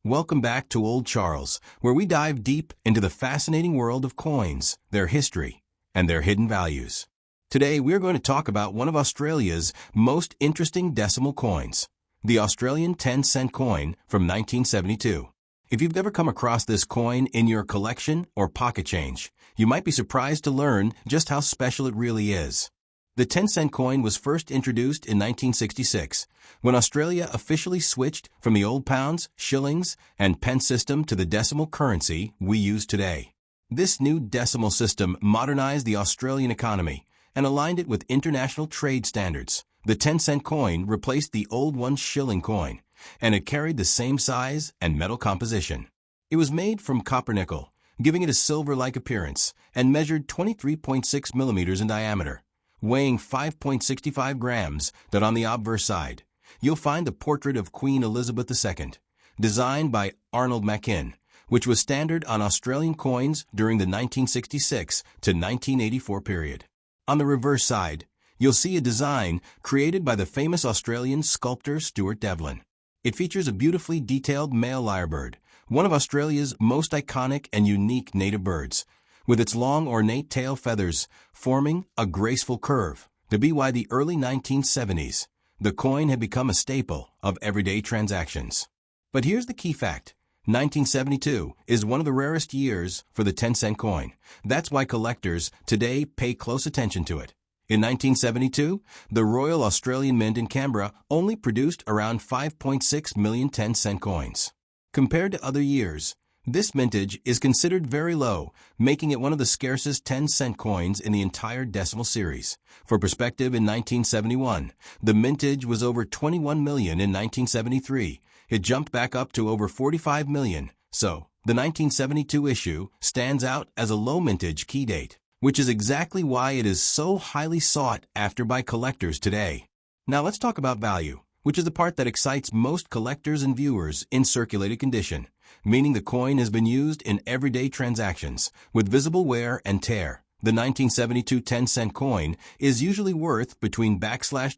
Welcome back to Old Charles, where we dive deep into the fascinating world of coins, their history, and their hidden values. Today, we're going to talk about one of Australia's most interesting decimal coins, the Australian 10-cent coin from 1972. If you've never come across this coin in your collection or pocket change, you might be surprised to learn just how special it really is. The 10-cent coin was first introduced in 1966, when Australia officially switched from the old pounds, shillings, and pence system to the decimal currency we use today. This new decimal system modernized the Australian economy and aligned it with international trade standards. The 10-cent coin replaced the old one-shilling coin, and it carried the same size and metal composition. It was made from copper nickel, giving it a silver-like appearance, and measured 23.6 millimeters in diameter, weighing 5.65 grams. That on the obverse side, you'll find the portrait of Queen Elizabeth II, designed by Arnold Machin, which was standard on Australian coins during the 1966 to 1984 period. On the reverse side, you'll see a design created by the famous Australian sculptor Stuart Devlin. It features a beautifully detailed male lyrebird, one of Australia's most iconic and unique native birds, with its long ornate tail feathers forming a graceful curve. By the early 1970s, the coin had become a staple of everyday transactions. But here's the key fact. 1972 is one of the rarest years for the 10-cent coin. That's why collectors today pay close attention to it. In 1972, the Royal Australian Mint in Canberra only produced around 5.6 million 10-cent coins. Compared to other years, this mintage is considered very low, making it one of the scarcest 10-cent coins in the entire decimal series. For perspective, in 1971, the mintage was over 21 million. In 1973, it jumped back up to over 45 million. So, the 1972 issue stands out as a low mintage key date, which is exactly why it is so highly sought after by collectors today. Now let's talk about value, which is the part that excites most collectors and viewers. In circulated condition, meaning the coin has been used in everyday transactions with visible wear and tear. The 1972 10-cent coin is usually worth between $5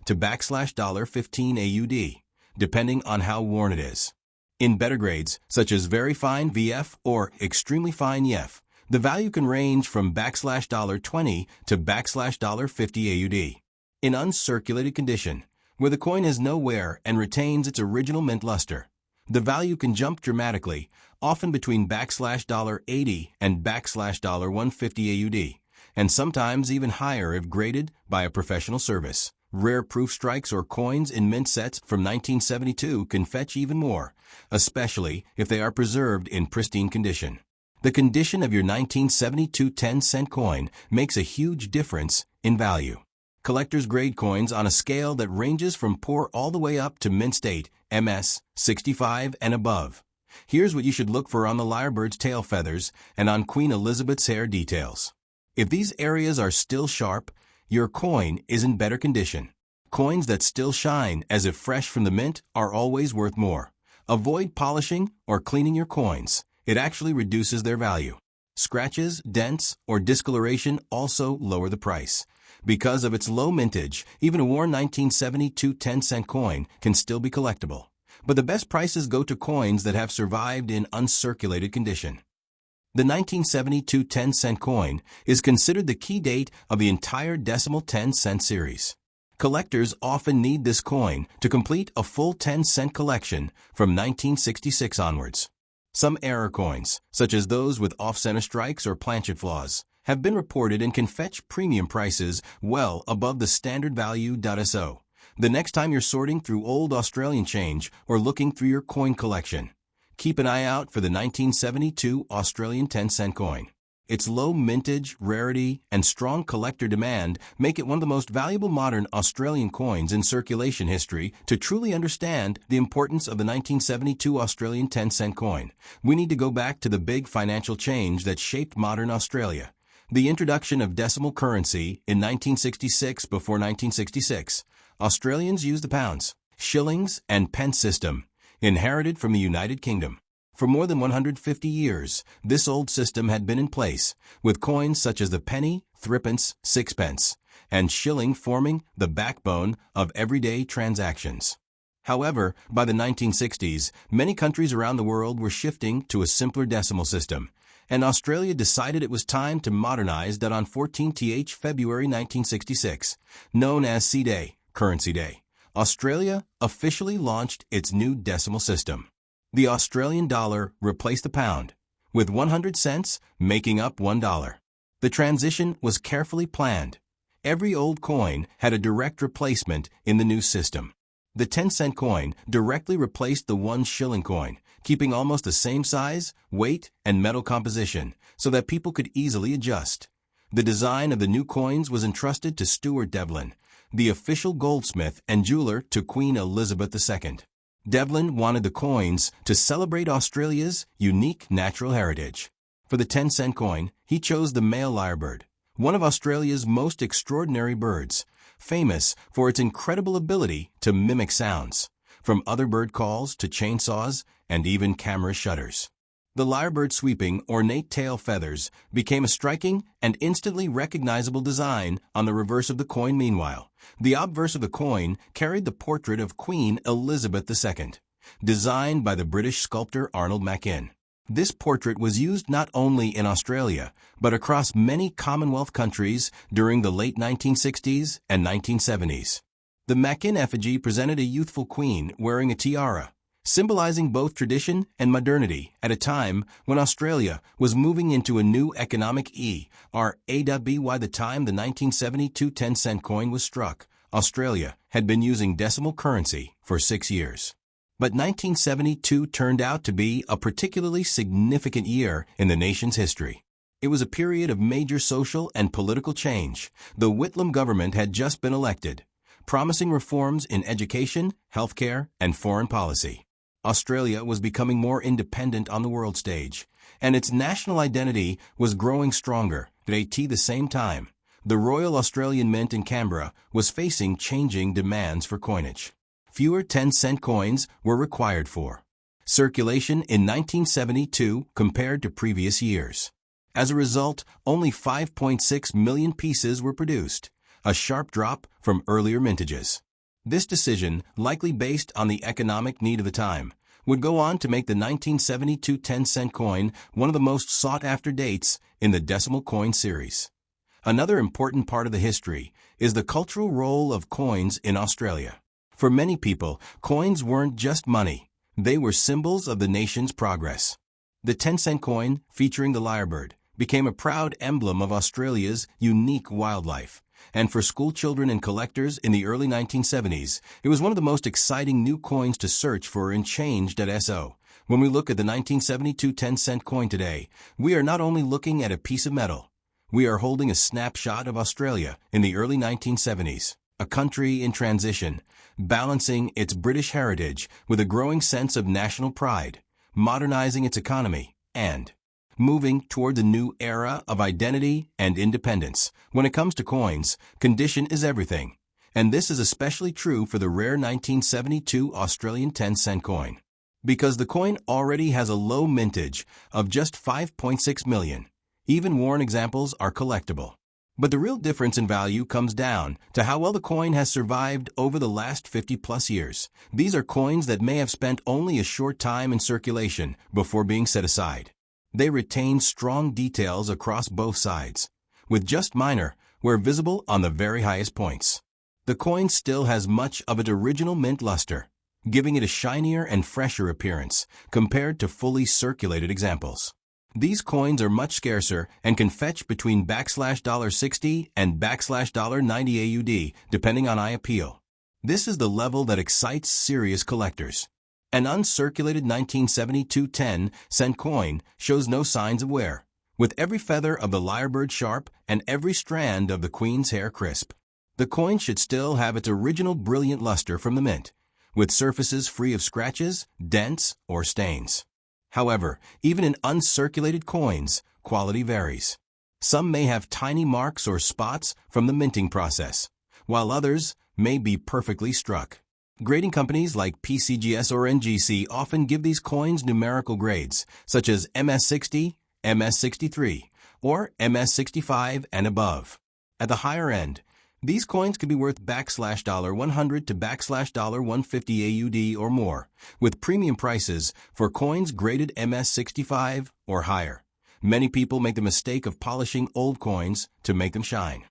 to $15 AUD, depending on how worn it is. In better grades, such as very fine VF or extremely fine EF, the value can range from $20 to $50 AUD. In uncirculated condition, where the coin has no wear and retains its original mint luster, the value can jump dramatically, often between $80 and $150 AUD, and sometimes even higher if graded by a professional service. Rare proof strikes or coins in mint sets from 1972 can fetch even more, especially if they are preserved in pristine condition. The condition of your 1972 10-cent coin makes a huge difference in value. Collectors grade coins on a scale that ranges from poor all the way up to mint state, MS, 65 and above. Here's what you should look for on the lyrebird's tail feathers and on Queen Elizabeth's hair details. If these areas are still sharp, your coin is in better condition. Coins that still shine as if fresh from the mint are always worth more. Avoid polishing or cleaning your coins. It actually reduces their value. Scratches, dents, or discoloration also lower the price. Because of its low mintage, even a worn 1972 10-cent coin can still be collectible. But the best prices go to coins that have survived in uncirculated condition. The 1972 10-cent coin is considered the key date of the entire decimal 10-cent series. Collectors often need this coin to complete a full 10-cent collection from 1966 onwards. Some error coins, such as those with off-center strikes or planchet flaws, have been reported and can fetch premium prices well above the standard value. So, the next time you're sorting through old Australian change or looking through your coin collection, keep an eye out for the 1972 Australian 10-cent coin. Its low mintage, rarity, and strong collector demand make it one of the most valuable modern Australian coins in circulation history. To truly understand the importance of the 1972 Australian 10-cent coin, we need to go back to the big financial change that shaped modern Australia. The introduction of decimal currency in 1966. Before 1966, Australians used the pounds, shillings, and pence system, inherited from the United Kingdom. For more than 150 years, this old system had been in place, with coins such as the penny, threepence, sixpence, and shilling forming the backbone of everyday transactions. However, by the 1960s, many countries around the world were shifting to a simpler decimal system, and Australia decided it was time to modernize that on 14th February 1966, known as C-Day, Currency Day. Australia officially launched its new decimal system. The Australian dollar replaced the pound, with 100 cents making up $1. The transition was carefully planned. Every old coin had a direct replacement in the new system. The 10-cent coin directly replaced the 1 shilling coin, keeping almost the same size, weight, and metal composition so that people could easily adjust. The design of the new coins was entrusted to Stuart Devlin, the official goldsmith and jeweler to Queen Elizabeth II. Devlin wanted the coins to celebrate Australia's unique natural heritage. For the 10-cent coin, he chose the male lyrebird, one of Australia's most extraordinary birds, famous for its incredible ability to mimic sounds, from other bird calls to chainsaws and even camera shutters. The lyrebird's sweeping, ornate tail feathers became a striking and instantly recognizable design on the reverse of the coin. Meanwhile, the obverse of the coin carried the portrait of Queen Elizabeth II, designed by the British sculptor Arnold Machin. This portrait was used not only in Australia, but across many Commonwealth countries during the late 1960s and 1970s. The Machin effigy presented a youthful queen wearing a tiara, symbolizing both tradition and modernity at a time when Australia was moving into a new economic era. By the time the 1972 10-cent coin was struck, Australia had been using decimal currency for 6 years. But 1972 turned out to be a particularly significant year in the nation's history. It was a period of major social and political change. The Whitlam government had just been elected, promising reforms in education, healthcare, and foreign policy. Australia was becoming more independent on the world stage, and its national identity was growing stronger. At the same time, the Royal Australian Mint in Canberra was facing changing demands for coinage. Fewer 10-cent coins were required for circulation in 1972 compared to previous years. As a result, only 5.6 million pieces were produced, a sharp drop from earlier mintages. This decision, likely based on the economic need of the time, would go on to make the 1972 10-cent coin one of the most sought-after dates in the decimal coin series. Another important part of the history is the cultural role of coins in Australia. For many people, coins weren't just money. They were symbols of the nation's progress. The 10-cent coin, featuring the lyrebird, became a proud emblem of Australia's unique wildlife. And for school children and collectors in the early 1970s, it was one of the most exciting new coins to search for in change.so. When we look at the 1972 10-cent coin today, we are not only looking at a piece of metal. We are holding a snapshot of Australia in the early 1970s, a country in transition, balancing its British heritage with a growing sense of national pride, modernizing its economy, and moving toward a new era of identity and independence. When it comes to coins, condition is everything, and this is especially true for the rare 1972 Australian 10-cent coin. Because the coin already has a low mintage of just 5.6 million, even worn examples are collectible. But the real difference in value comes down to how well the coin has survived over the last 50-plus years. These are coins that may have spent only a short time in circulation before being set aside. They retain strong details across both sides, with just minor where visible on the very highest points. The coin still has much of its original mint luster, giving it a shinier and fresher appearance compared to fully circulated examples. These coins are much scarcer and can fetch between $60 and $90 AUD, depending on eye appeal. This is the level that excites serious collectors. An uncirculated 1972 10-cent coin shows no signs of wear, with every feather of the lyrebird sharp and every strand of the queen's hair crisp. The coin should still have its original brilliant luster from the mint, with surfaces free of scratches, dents, or stains. However, even in uncirculated coins, quality varies. Some may have tiny marks or spots from the minting process, while others may be perfectly struck. Grading companies like PCGS or NGC often give these coins numerical grades, such as MS60, MS63, or MS65 and above. At the higher end, These coins could be worth $100 to $150 AUD or more, with premium prices for coins graded MS65 or higher. Many people make the mistake of polishing old coins to make them shine.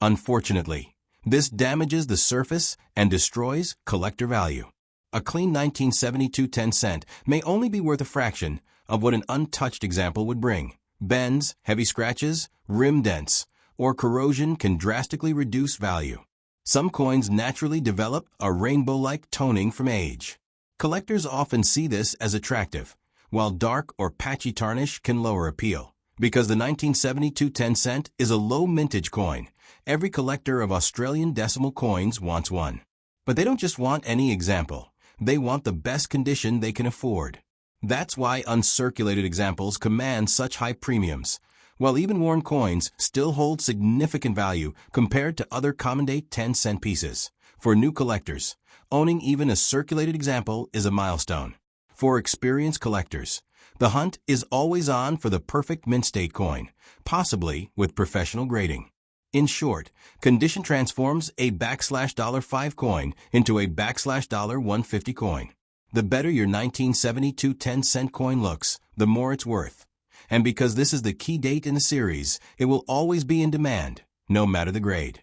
Unfortunately, this damages the surface and destroys collector value. A clean 1972 10-cent may only be worth a fraction of what an untouched example would bring. Bends, heavy scratches, rim dents, or corrosion can drastically reduce value. Some coins naturally develop a rainbow-like toning from age. Collectors often see this as attractive, while dark or patchy tarnish can lower appeal. Because the 1972 10-cent is a low mintage coin, every collector of Australian decimal coins wants one. But they don't just want any example. They want the best condition they can afford. That's why uncirculated examples command such high premiums, while even worn coins still hold significant value compared to other common-day 10-cent pieces. For new collectors, owning even a circulated example is a milestone. For experienced collectors, the hunt is always on for the perfect mint-state coin, possibly with professional grading. In short, condition transforms a $5 coin into a $150 coin. The better your 1972 10-cent coin looks, the more it's worth. And because this is the key date in the series, it will always be in demand, no matter the grade.